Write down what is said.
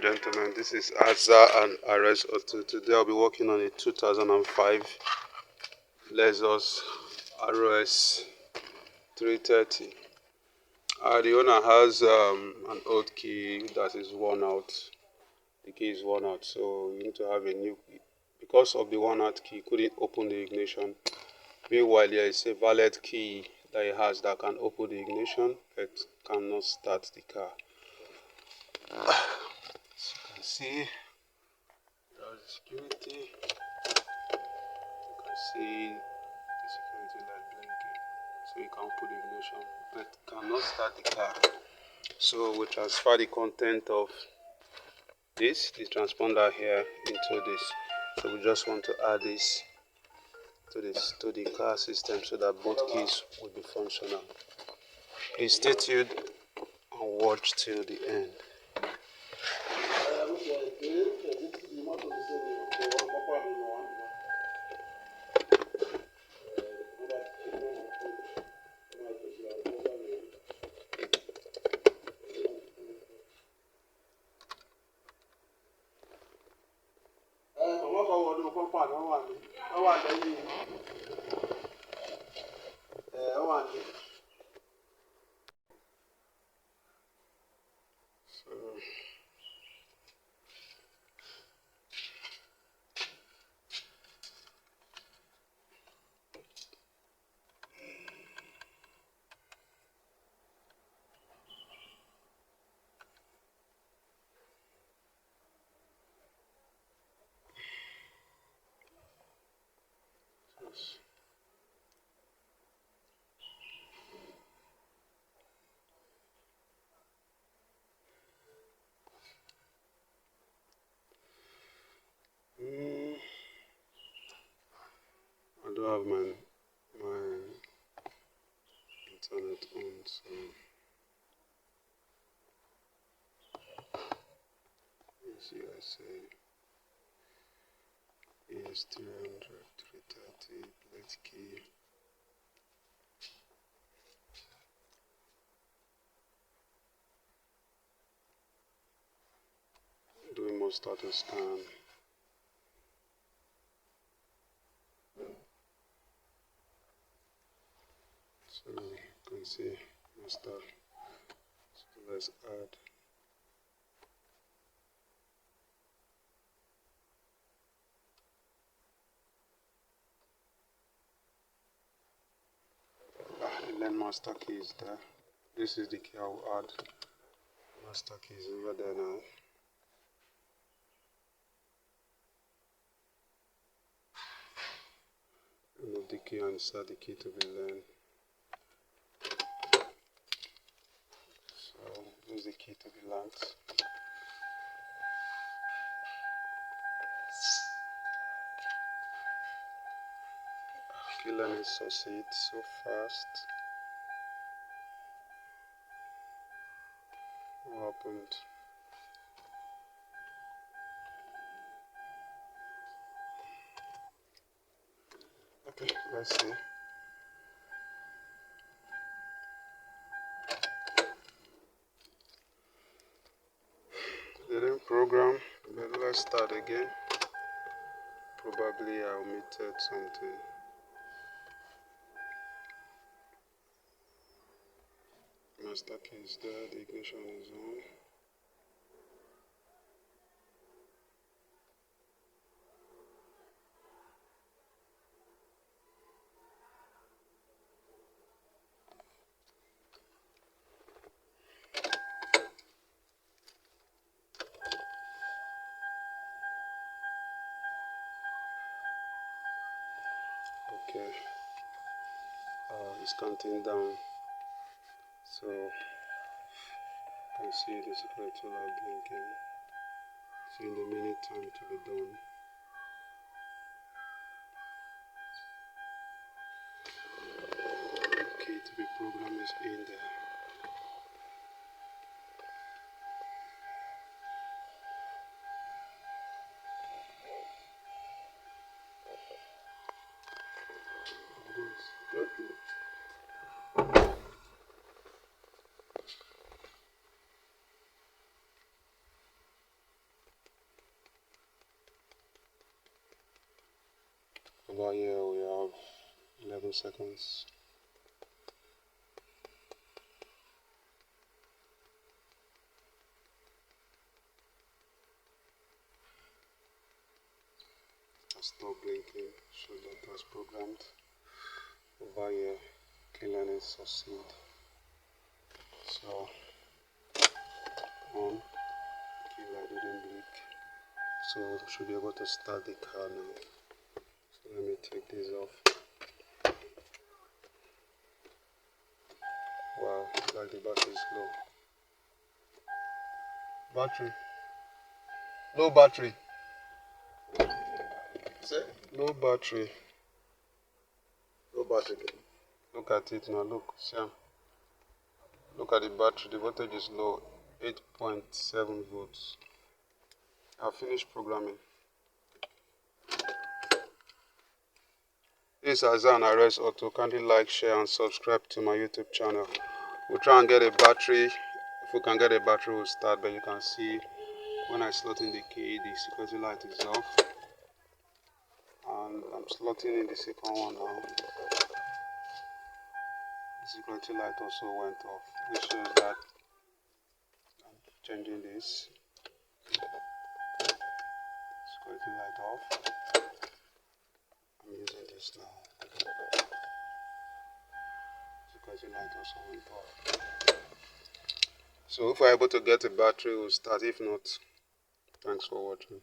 and gentlemen, this is Azza and RS Auto. Today I'll be working on a 2005 Lexus RS 330. The owner has an old key that is worn out. The key is worn out, so you need to have a new key. Because of the worn out key, couldn't open the ignition. Meanwhile, there is a valet key that he has that can open the ignition, but cannot start the car. As you can see, there's security. You can see the security light blinking, so you can open the ignition, but cannot start the car. So we transfer the content of the transponder here into this. So we just want to add this to the car system so that both keys will be functional. Please stay tuned and watch till the end. I don't have my internet on, so as you guys say, ES330, 330, plate key. Doing more status scan. So you can see my stuff. So let's add. The lane master key is there. This is the key I will add. Master key is over there now. Remove the key and insert the key to be lane. So use the key to be locked. Killing it succeed so fast. What happened? Okay, let's see. Didn't program, but let's start again. Probably I omitted something. Master key is there, the ignition is on. Okay, it's counting down, so you can see the security light blinking. So in the minute time to be done. Okay, to be programmed is in there. Over here we have 11 seconds. Stop blinking, show that was programmed. Over here, killing it succeed. So on, killer didn't blink. So should be able to start the car now. So let me take this off. Wow, like the battery is low. Battery. Low battery. Say low battery. Low battery. Look at it now, look, Sam. Look at the battery, the voltage is low, 8.7 volts. I've finished programming. This is Azan RS Auto. Kindly like, share and subscribe to my YouTube channel. We'll try and get a battery. If we can get a battery, we'll start, but you can see when I slot in the key, the security light is off. And I'm slotting in the second one now. The security light also went off, which shows that I'm changing this. Security light off. I'm using this now. Security light also went off. So if we're able to get a battery, we'll start. If not, thanks for watching.